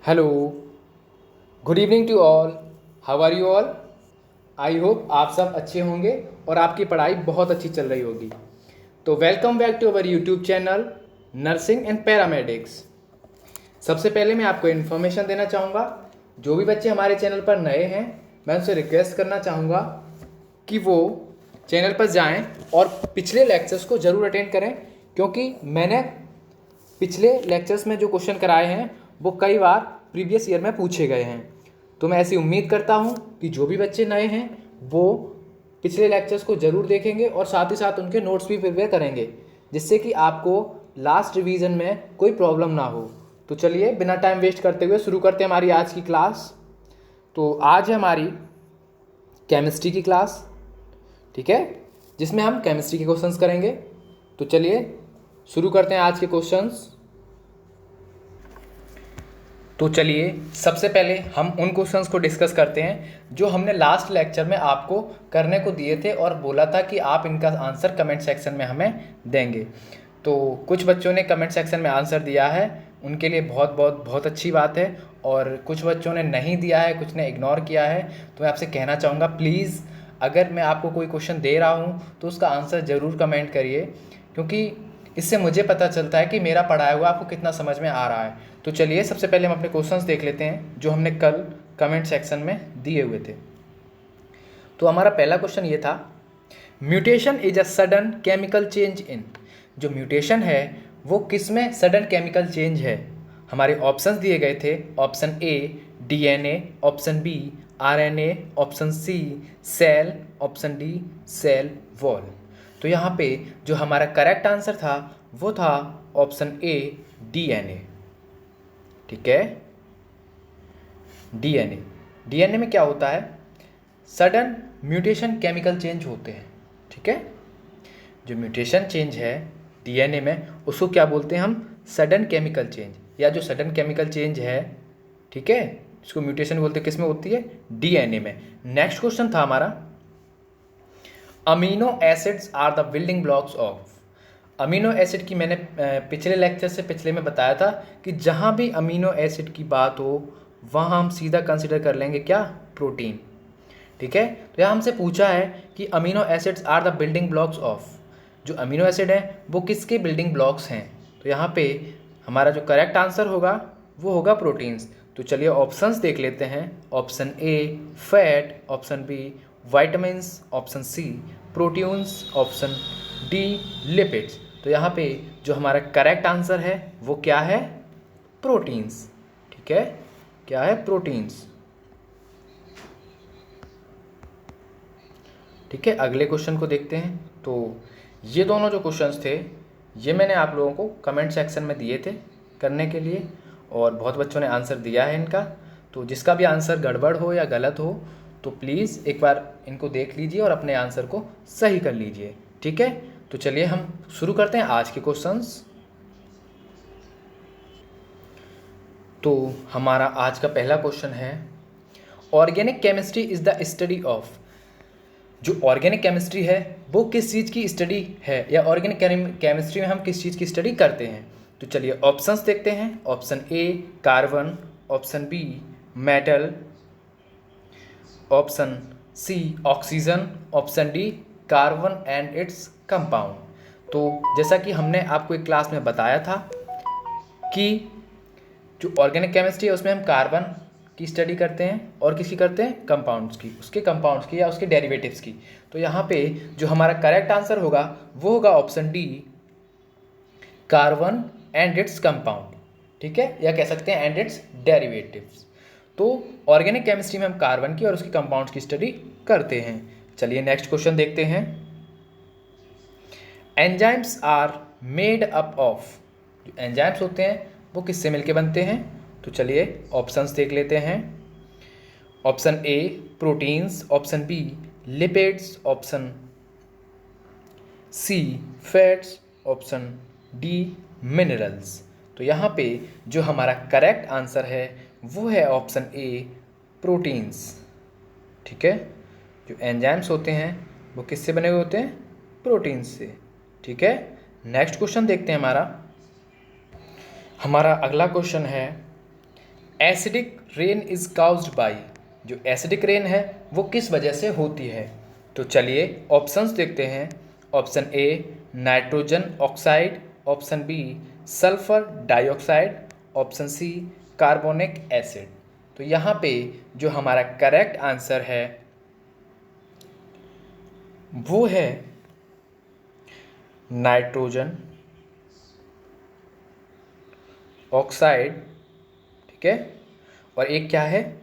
Hello, good evening to all. How are you all? I hope आप सब अच्छे होंगे और आपकी पढ़ाई बहुत अच्छी चल रही होगी। तो welcome back to our YouTube channel nursing and paramedics. सबसे पहले मैं आपको इन्फॉर्मेशन देना चाहूँगा, जो भी बच्चे हमारे चैनल पर नए हैं मैं उनसे रिक्वेस्ट करना चाहूँगा कि वो चैनल पर जाएं और पिछले लेक्चर्स को ज़रूर अटेंड करें, क्योंकि मैंने पिछले लेक्चर्स में जो क्वेश्चन कराए हैं वो कई बार प्रीवियस ईयर में पूछे गए हैं। तो मैं ऐसी उम्मीद करता हूँ कि जो भी बच्चे नए हैं वो पिछले लेक्चर्स को ज़रूर देखेंगे और साथ ही साथ उनके नोट्स भी प्रिपेयर करेंगे, जिससे कि आपको लास्ट रिवीजन में कोई प्रॉब्लम ना हो। तो चलिए बिना टाइम वेस्ट करते हुए शुरू करते हैं हमारी आज की क्लास। तो आज है हमारी केमिस्ट्री की क्लास, ठीक है, जिसमें हम केमिस्ट्री के क्वेश्चंस करेंगे। तो चलिए शुरू करते हैं आज के क्वेश्चंस। तो चलिए सबसे पहले हम उन क्वेश्चंस को डिस्कस करते हैं जो हमने लास्ट लेक्चर में आपको करने को दिए थे और बोला था कि आप इनका आंसर कमेंट सेक्शन में हमें देंगे। तो कुछ बच्चों ने कमेंट सेक्शन में आंसर दिया है, उनके लिए बहुत बहुत बहुत अच्छी बात है, और कुछ बच्चों ने नहीं दिया है, कुछ ने इग्नोर किया है। तो मैं आपसे कहना चाहूँगा, प्लीज़ अगर मैं आपको कोई क्वेश्चन दे रहा हूँ तो उसका आंसर ज़रूर कमेंट करिए, क्योंकि इससे मुझे पता चलता है कि मेरा पढ़ाया हुआ आपको कितना समझ में आ रहा है। तो चलिए सबसे पहले हम अपने क्वेश्चंस देख लेते हैं जो हमने कल कमेंट सेक्शन में दिए हुए थे। तो हमारा पहला क्वेश्चन ये था, mutation is a sudden chemical change in. जो म्यूटेशन है वो किस में सडन केमिकल चेंज है? हमारे ऑप्शंस दिए गए थे, option A DNA, option B RNA, option C cell, option D cell wall. तो यहाँ पे जो हमारा करेक्ट आंसर था वो था ऑप्शन ए डीएनए, ठीक है। डीएनए, डीएनए में क्या होता है? सडन म्यूटेशन केमिकल चेंज होते हैं, ठीक है। जो म्यूटेशन चेंज है डीएनए में उसको क्या बोलते हैं हम? सडन केमिकल चेंज, या जो सडन केमिकल चेंज है, ठीक है, इसको म्यूटेशन बोलते हैं। किस में होती है? डीएनए में। नेक्स्ट क्वेश्चन था हमारा, amino acids are the building blocks of. Amino acid की मैंने पिछले लेक्चर से पिछले में बताया था कि जहाँ भी अमीनो एसिड की बात हो वहाँ हम सीधा कंसिडर कर लेंगे क्या? प्रोटीन, ठीक है। तो यहाँ हमसे पूछा है कि amino acids are the building blocks of, जो अमीनो एसिड है वो किसके बिल्डिंग ब्लॉक्स हैं? तो यहाँ पे हमारा जो करेक्ट आंसर होगा वो होगा प्रोटीन्स। तो चलिए ऑप्शंस देख लेते हैं। Option A fat, option B vitamins, option C proteins, option D lipids. तो यहाँ पे जो हमारा करेक्ट आंसर है वो क्या है? प्रोटीन्स, ठीक है। क्या है? प्रोटीन्स, ठीक है। अगले क्वेश्चन को देखते हैं। तो ये दोनों जो क्वेश्चंस थे ये मैंने आप लोगों को कमेंट सेक्शन में दिए थे करने के लिए, और बहुत बच्चों ने आंसर दिया है इनका। तो जिसका भी आंसर गड़बड़ हो या गलत हो तो प्लीज़ एक बार इनको देख लीजिए और अपने आंसर को सही कर लीजिए, ठीक है। तो चलिए हम शुरू करते हैं आज के क्वेश्चंस। तो हमारा आज का पहला क्वेश्चन है, organic chemistry is the study of. जो ऑर्गेनिक केमिस्ट्री है वो किस चीज़ की स्टडी है, या ऑर्गेनिक केमिस्ट्री में हम किस चीज़ की स्टडी करते हैं? तो चलिए ऑप्शंस देखते हैं। Option A carbon, option B metal, option C oxygen, option D carbon and its compound. तो जैसा कि हमने आपको एक क्लास में बताया था कि जो ऑर्गेनिक केमिस्ट्री है उसमें हम कार्बन की स्टडी करते हैं और किसकी करते हैं? कंपाउंड्स की, उसके कंपाउंड्स की या उसके डेरिवेटिव्स की। तो यहाँ पे जो हमारा करेक्ट आंसर होगा वो होगा option D carbon and its compound, ठीक है, या कह सकते हैं एंड इट्स डेरिवेटिव्स। तो ऑर्गेनिक केमिस्ट्री में हम कार्बन की और उसके कंपाउंड्स की स्टडी करते हैं। चलिए नेक्स्ट क्वेश्चन देखते हैं, enzymes are made up of. जो एंजाइम्स होते हैं वो किससे मिलके बनते हैं? तो चलिए ऑप्शंस देख लेते हैं। Option A proteins, option B lipids, option C fats, option D minerals. तो यहाँ पे जो हमारा करेक्ट आंसर है वो है ऑप्शन ए प्रोटीन्स, ठीक है। जो एंजाइम्स होते हैं वो किससे बने हुए होते हैं? प्रोटीन्स से, ठीक है। नेक्स्ट क्वेश्चन देखते हैं। हमारा अगला क्वेश्चन है, acidic rain is caused by, जो एसिडिक रेन है वो किस वजह से होती है। तो चलिए ऑप्शंस देखते हैं। Option A nitrogen oxide, option B sulphur dioxide, option C carbonic acid. तो यहाँ पे जो हमारा करेक्ट आंसर है वो है नाइट्रोजन ऑक्साइड, ठीक है, और एक क्या है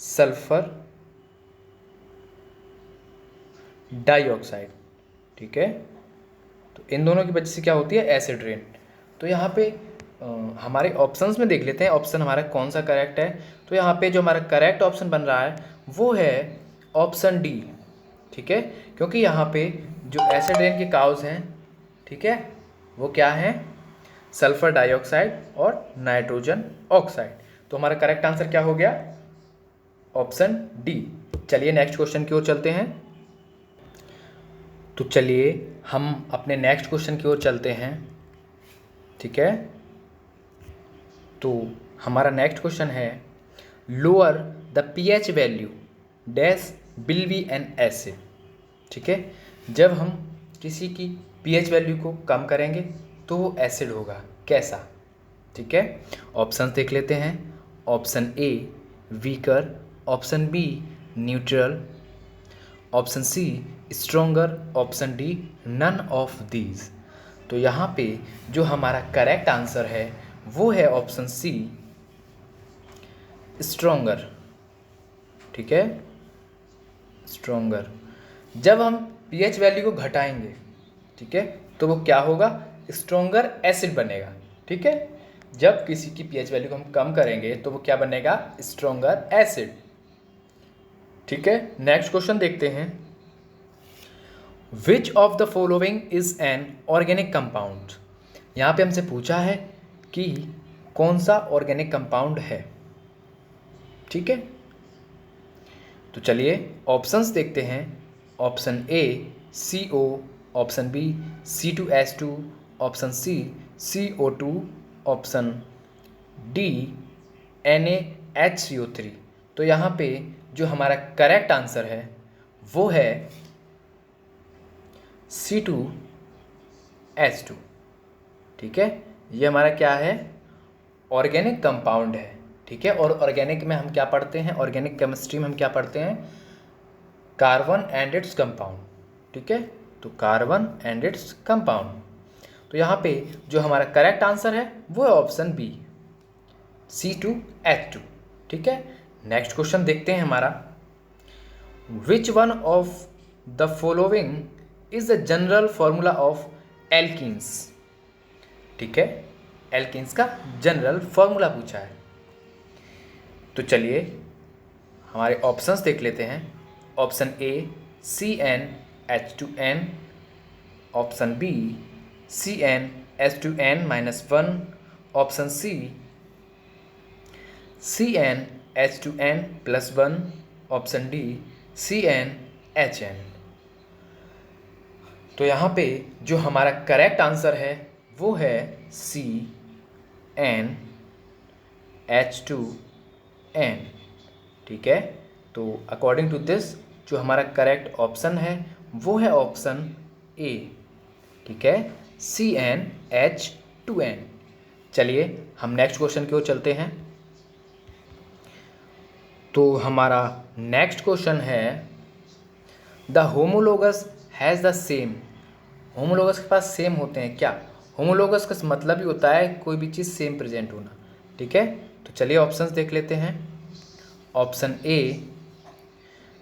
सल्फर डाइऑक्साइड, ठीक है। तो इन दोनों की वजह से क्या होती है एसिड रेन। तो यहाँ पे हमारे ऑप्शंस में देख लेते हैं ऑप्शन हमारा कौन सा करेक्ट है। तो यहाँ पे जो हमारा करेक्ट ऑप्शन बन रहा है वो है ऑप्शन डी, ठीक है, क्योंकि यहाँ पे जो एसिड रेन के काउज हैं, ठीक है, वो क्या हैं सल्फर डाइऑक्साइड और नाइट्रोजन ऑक्साइड। तो हमारा करेक्ट आंसर क्या हो गया ऑप्शन डी। चलिए नेक्स्ट क्वेश्चन की ओर चलते हैं। तो चलिए हम अपने नेक्स्ट क्वेश्चन की ओर चलते हैं, ठीक है। तो हमारा नेक्स्ट क्वेश्चन है lower the pH value dash will be N acid, ठीक है। जब हम किसी की पीएच वैल्यू को कम करेंगे तो वो एसिड होगा, कैसा, ठीक है। ऑप्शन देख लेते हैं। Option A weaker, option B neutral, option C stronger, option D none of these. तो यहाँ पे जो हमारा करेक्ट आंसर है वो है ऑप्शन सी स्ट्रोंगर, ठीक है, स्ट्रोंगर। जब हम पीएच वैल्यू को घटाएंगे, ठीक है, तो वो क्या होगा स्ट्रोंगर एसिड बनेगा, ठीक है। जब किसी की पीएच वैल्यू को हम कम करेंगे तो वो क्या बनेगा स्ट्रोंगर एसिड, ठीक है। नेक्स्ट क्वेश्चन देखते हैं। Which of the following is an organic compound. यहाँ पे हमसे पूछा है कि कौन सा ऑर्गेनिक कंपाउंड है, ठीक है। तो चलिए ऑप्शंस देखते हैं। Option A CO, option B C2H2, option C CO2, option D NaHCO3। तो यहाँ पे जो हमारा करेक्ट आंसर है वो है C2H2, ठीक है। ये हमारा क्या है ऑर्गेनिक कंपाउंड है, ठीक है। और ऑर्गेनिक में हम क्या पढ़ते हैं, ऑर्गेनिक केमिस्ट्री में हम क्या पढ़ते हैं कार्बन एंड इट्स कंपाउंड, ठीक है। तो कार्बन एंड इट्स कंपाउंड। तो यहाँ पे जो हमारा करेक्ट आंसर है वो है ऑप्शन बी C2H2, ठीक है। नेक्स्ट क्वेश्चन देखते हैं हमारा। Which one of the following is the general formula of alkenes, ठीक है। एल्कीन्स का जनरल फॉर्मूला पूछा है। तो चलिए हमारे ऑप्शंस देख लेते हैं। Option A CnH2n, option B CnH2n-1, option C CnH2n+1, option D CnHn। तो यहाँ पे जो हमारा करेक्ट आंसर है वो है CnH2n, ठीक है। तो अकॉर्डिंग टू दिस जो हमारा करेक्ट ऑप्शन है वो है ऑप्शन ए, ठीक है, CnH2n। चलिए हम नेक्स्ट क्वेश्चन की ओर चलते हैं। तो हमारा नेक्स्ट क्वेश्चन है the homologous has the same. Homologous के पास सेम होते हैं क्या। होमोलोगस का मतलब ही होता है कोई भी चीज़ सेम प्रेजेंट होना, ठीक है। तो चलिए ऑप्शंस देख लेते हैं। Option A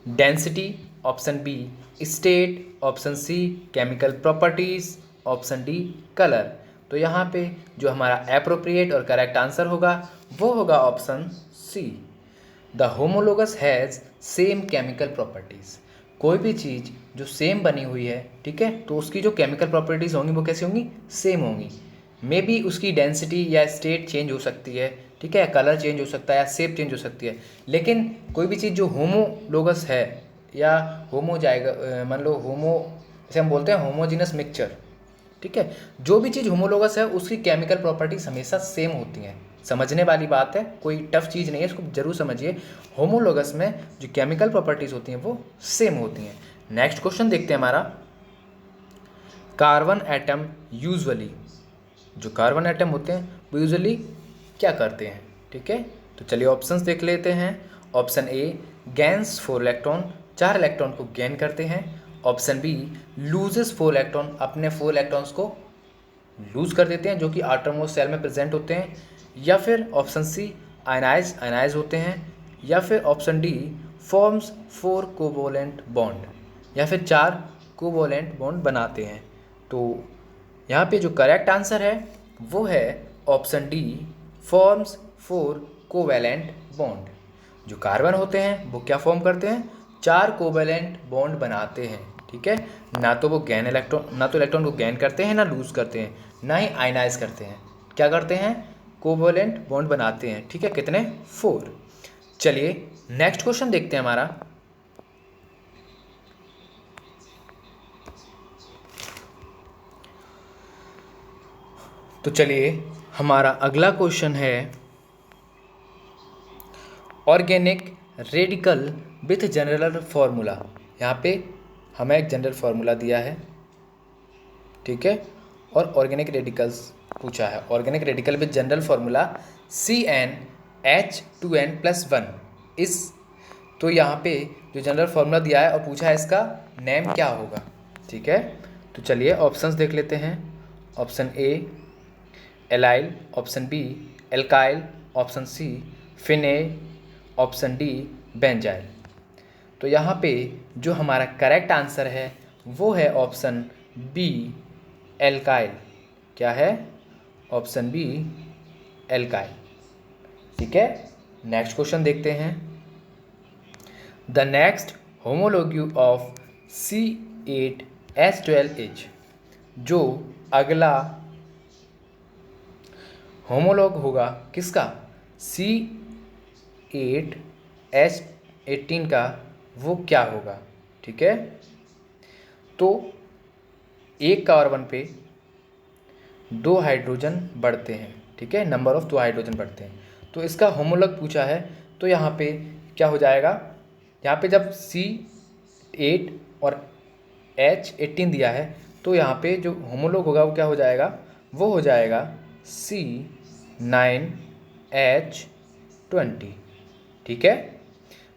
density, option B state, option C chemical properties, option D colour. तो यहाँ पे जो हमारा एप्रोप्रिएट और करेक्ट आंसर होगा वो होगा option see the homologous has same chemical properties. कोई भी चीज़ जो सेम बनी हुई है, ठीक है, तो उसकी जो केमिकल प्रॉपर्टीज़ होंगी वो कैसी होंगी सेम होंगी। मे बी उसकी डेंसिटी या स्टेट चेंज हो सकती है, ठीक है, कलर चेंज हो सकता है या शेप चेंज हो सकती है, लेकिन कोई भी चीज़ जो होमोलोगस है या होमो जाएगा, मान लो होमो जैसे हम बोलते हैं होमोजीनस मिक्सचर, ठीक है। जो भी चीज़ होमोलोगस है उसकी केमिकल प्रॉपर्टीज हमेशा सेम होती हैं। समझने वाली बात है, कोई टफ चीज़ नहीं है, इसको जरूर समझिए। होमोलोगस में जो केमिकल प्रॉपर्टीज होती हैं वो सेम होती हैं। नेक्स्ट क्वेश्चन देखते हैं हमारा, कार्बन एटम यूजुअली, जो कार्बन एटम होते हैं वो यूजुअली क्या करते हैं, ठीक है। तो चलिए ऑप्शंस देख लेते हैं। ऑप्शन ए, गेन्स 4 इलेक्ट्रॉन, 4 इलेक्ट्रॉन को गेन करते हैं। ऑप्शन बी, लूजेस 4 इलेक्ट्रॉन, अपने 4 इलेक्ट्रॉन्स को लूज कर देते हैं जो कि आटोमोस्ट सेल में प्रेजेंट होते हैं। या फिर ऑप्शन सी, आयनाइज होते हैं। या फिर ऑप्शन डी, फॉर्म्स 4 कोवोलेंट बॉन्ड, या फिर 4 कोवोलेंट बॉन्ड बनाते हैं। तो यहाँ पे जो करेक्ट आंसर है वो है option D, forms 4 covalent bond. जो कार्बन होते हैं वो क्या फॉर्म करते हैं, 4 कोवैलेंट बॉन्ड बनाते हैं, ठीक है। ना तो इलेक्ट्रॉन को गेन करते हैं, ना लूज करते हैं, ना ही आयनाइज करते हैं। क्या करते हैं, कोवैलेंट बॉन्ड बनाते हैं, ठीक है। कितने, 4। चलिए नेक्स्ट क्वेश्चन देखते हैं हमारा। तो चलिए हमारा अगला क्वेश्चन है, organic radical with general formula. यहाँ पे हमें एक जनरल फार्मूला दिया है, ठीक है, और ऑर्गेनिक रेडिकल्स पूछा है। Organic radical with general formula CnH2n+1 इस, तो यहाँ पे जो जनरल फार्मूला दिया है और पूछा है इसका नेम क्या होगा, ठीक है। तो चलिए ऑप्शंस देख लेते हैं। Option A, allyl. Option B, alkyl. Option C, phenyl. Option D, benzyl. तो यहाँ पे जो हमारा करेक्ट आंसर है वो है ऑप्शन बी, एल्काइल। क्या है, ऑप्शन बी, एल्काइल, ठीक है। नेक्स्ट क्वेश्चन देखते हैं। The next homologue of C8H12 is, जो अगला होमोलॉग होगा किसका, C8H18 का, वो क्या होगा, ठीक है। तो एक कार्बन पे 2 हाइड्रोजन बढ़ते हैं, ठीक है, नंबर ऑफ 2 हाइड्रोजन बढ़ते हैं। तो इसका होमोलॉग पूछा है, तो यहाँ पे क्या हो जाएगा, यहाँ पे जब C8 और H18 दिया है तो यहाँ पे जो होमोलॉग होगा वो क्या हो जाएगा, वो हो जाएगा C9H20, ठीक है।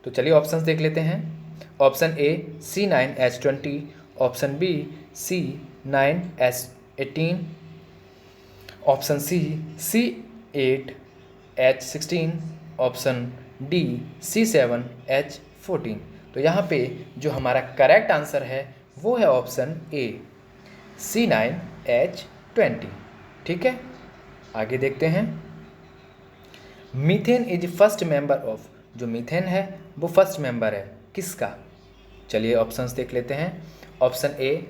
तो चलिए ऑप्शंस देख लेते हैं। Option A, C9H20। Option B, C9H18। Option C, C8H16। Option D, C7H14। तो यहाँ पे जो हमारा करेक्ट आंसर है वो है ऑप्शन ए, C9H20, ठीक है। आगे देखते हैं। Methane is first member of, जो मीथेन है वो फर्स्ट मेंबर है किसका, चलिए ऑप्शंस देख लेते हैं। Option A,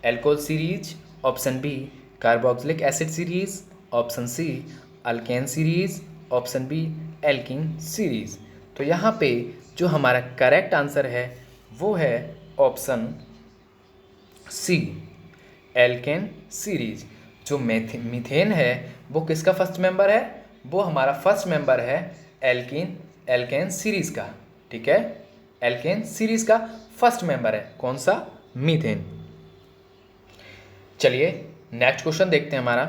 alcohol series. Option B, carboxylic acid series. Option C, alkane series. Option B, alkene series. तो यहाँ पे जो हमारा करेक्ट आंसर है वो है ऑप्शन सी, एल्केन सीरीज। जो मीथेन है वो किसका फर्स्ट मेंबर है, वो हमारा फर्स्ट मेंबर है एल्केन सीरीज का, ठीक है। एल्केन सीरीज का फर्स्ट मेंबर है कौन सा, मीथेन। चलिए नेक्स्ट क्वेश्चन देखते हैं हमारा।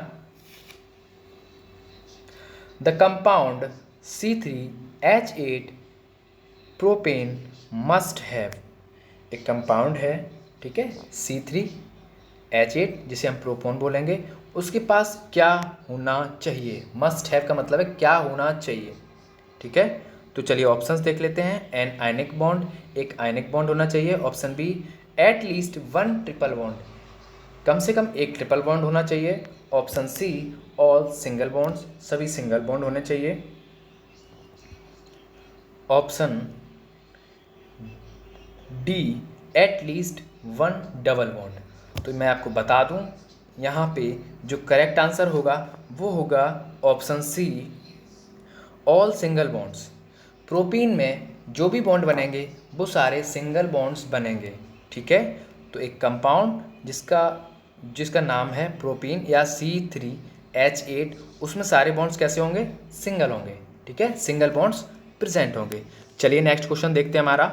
The compound C3H8 propane must have, एक कंपाउंड है, ठीक है, C3H8 जिसे हम प्रोपोन बोलेंगे, उसके पास क्या होना चाहिए। मस्ट हैव का मतलब है क्या होना चाहिए, ठीक है। तो चलिए ऑप्शंस देख लेते हैं। एन आयनिक बॉन्ड, एक आयनिक बॉन्ड होना चाहिए। Option B, at least 1 triple bond, कम से कम एक ट्रिपल बॉन्ड होना चाहिए। Option C, all single bonds, सभी सिंगल बॉन्ड होने चाहिए। Option D, at least 1 double bond. तो मैं आपको बता दूं यहाँ पे जो करेक्ट आंसर होगा वो होगा option C, all single bonds. Propene में जो भी बॉन्ड बनेंगे वो सारे सिंगल बॉन्ड्स बनेंगे, ठीक है। तो एक कंपाउंड जिसका जिसका नाम है प्रोपीन या C3H8, उसमें सारे बॉन्ड्स कैसे होंगे? सिंगल होंगे। ठीक है, सिंगल बॉन्ड्स प्रेजेंट होंगे। चलिए नेक्स्ट क्वेश्चन देखते हैं हमारा।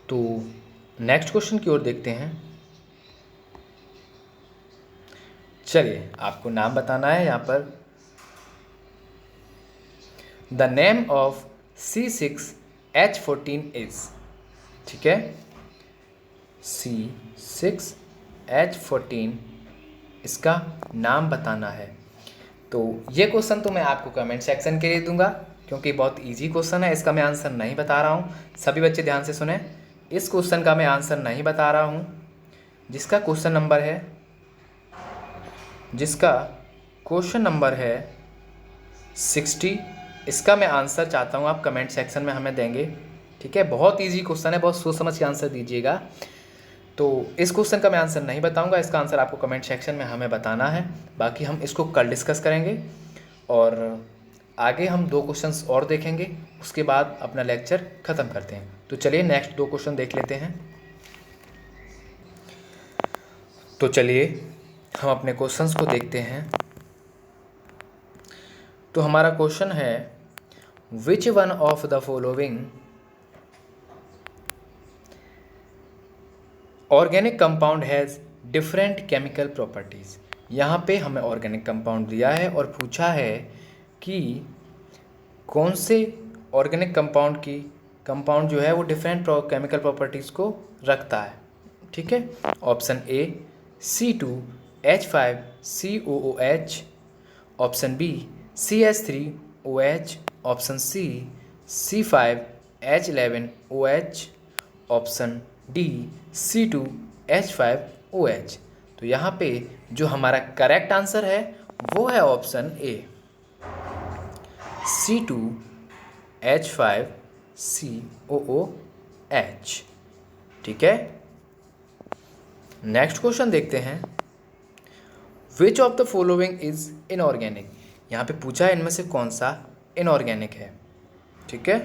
तो नेक्स्ट क्वेश्चन की ओर देखते हैं। चलिए आपको नाम बताना है यहाँ पर। The name of C6H14 is, ठीक है, C6H14 इसका नाम बताना है। तो ये क्वेश्चन तो मैं आपको कमेंट सेक्शन के लिए दूंगा, क्योंकि बहुत इजी क्वेश्चन है। इसका मैं आंसर नहीं बता रहा हूँ। सभी बच्चे ध्यान से सुने, इस क्वेश्चन का मैं आंसर नहीं बता रहा हूँ। जिसका क्वेश्चन नंबर है 60, इसका मैं आंसर चाहता हूँ आप कमेंट सेक्शन में हमें देंगे। ठीक है, बहुत इजी क्वेश्चन है, बहुत सोच समझ के आंसर दीजिएगा। तो इस क्वेश्चन का मैं आंसर नहीं बताऊंगा, इसका आंसर आपको कमेंट सेक्शन में हमें बताना है। बाकी हम इसको कल डिस्कस करेंगे और आगे हम 2 क्वेश्चंस और देखेंगे, उसके बाद अपना लेक्चर ख़त्म करते हैं। तो चलिए नेक्स्ट 2 क्वेश्चन देख लेते हैं। तो चलिए हम अपने क्वेश्चंस को देखते हैं। तो हमारा क्वेश्चन है, which one of the following organic compound has different chemical properties. यहाँ पे हमें ऑर्गेनिक कंपाउंड दिया है और पूछा है कि कौन से ऑर्गेनिक कंपाउंड जो है वो डिफरेंट केमिकल प्रॉपर्टीज़ को रखता है। ठीक है, option A C2H5COOH, option B CH3OH, option C C5H11OH, option D C2H5OH। तो यहाँ पे जो हमारा करेक्ट आंसर है वो है ऑप्शन ए C2H5COOH। ठीक है, नेक्स्ट क्वेश्चन देखते हैं। Which of the following is inorganic. यहाँ पे पूछा है इनमें से कौन सा इनऑर्गेनिक है। ठीक है,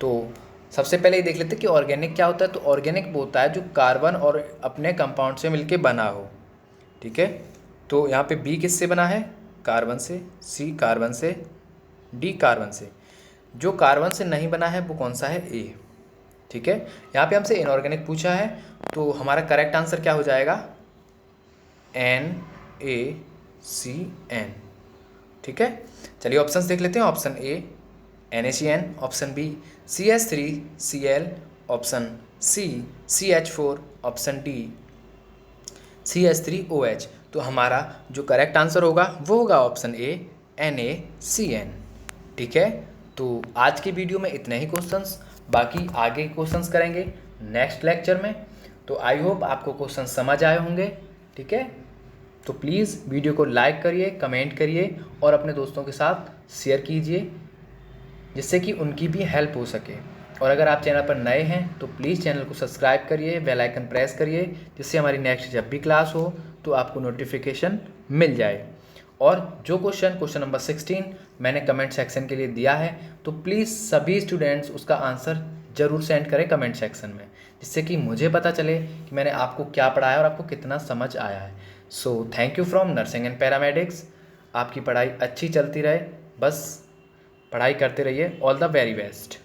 तो सबसे पहले ये देख लेते हैं कि ऑर्गेनिक क्या होता है। तो ऑर्गेनिक वो होता है जो कार्बन और अपने कंपाउंड से मिलके बना हो। ठीक है, तो यहाँ पे बी किससे बना है? कार्बन से, सी कार्बन से, डी कार्बन से। जो कार्बन से नहीं बना है वो कौन सा है? ए। ठीक है, यहाँ पे हमसे इनऑर्गेनिक पूछा है, तो हमारा करेक्ट आंसर क्या हो जाएगा? NaCN। ठीक है, चलिए ऑप्शंस देख लेते हैं। Option A NaCN, option B CH3Cl, option C CH4, option D CH3OH। तो हमारा जो करेक्ट आंसर होगा वो होगा ऑप्शन ए NaCN। ठीक है, तो आज की वीडियो में इतने ही क्वेश्चंस, बाकी आगे क्वेश्चंस करेंगे नेक्स्ट लेक्चर में। तो आई होप आपको क्वेश्चन समझ आए होंगे। ठीक है, तो प्लीज़ वीडियो को लाइक करिए, कमेंट करिए और अपने दोस्तों के साथ शेयर कीजिए, जिससे कि उनकी भी हेल्प हो सके। और अगर आप चैनल पर नए हैं तो प्लीज़ चैनल को सब्सक्राइब करिए, बेल आइकन प्रेस करिए, जिससे हमारी नेक्स्ट जब भी क्लास हो तो आपको नोटिफिकेशन मिल जाए। और जो क्वेश्चन नंबर 16 मैंने कमेंट सेक्शन के लिए दिया है, तो प्लीज़ सभी स्टूडेंट्स उसका आंसर ज़रूर सेंड करें कमेंट सेक्शन में, जिससे कि मुझे पता चले कि मैंने आपको क्या पढ़ाया और आपको कितना समझ आया है। So thank you from nursing and paramedics. आपकी पढ़ाई अच्छी चलती रहे, बस पढ़ाई करते रहिए। All the very best.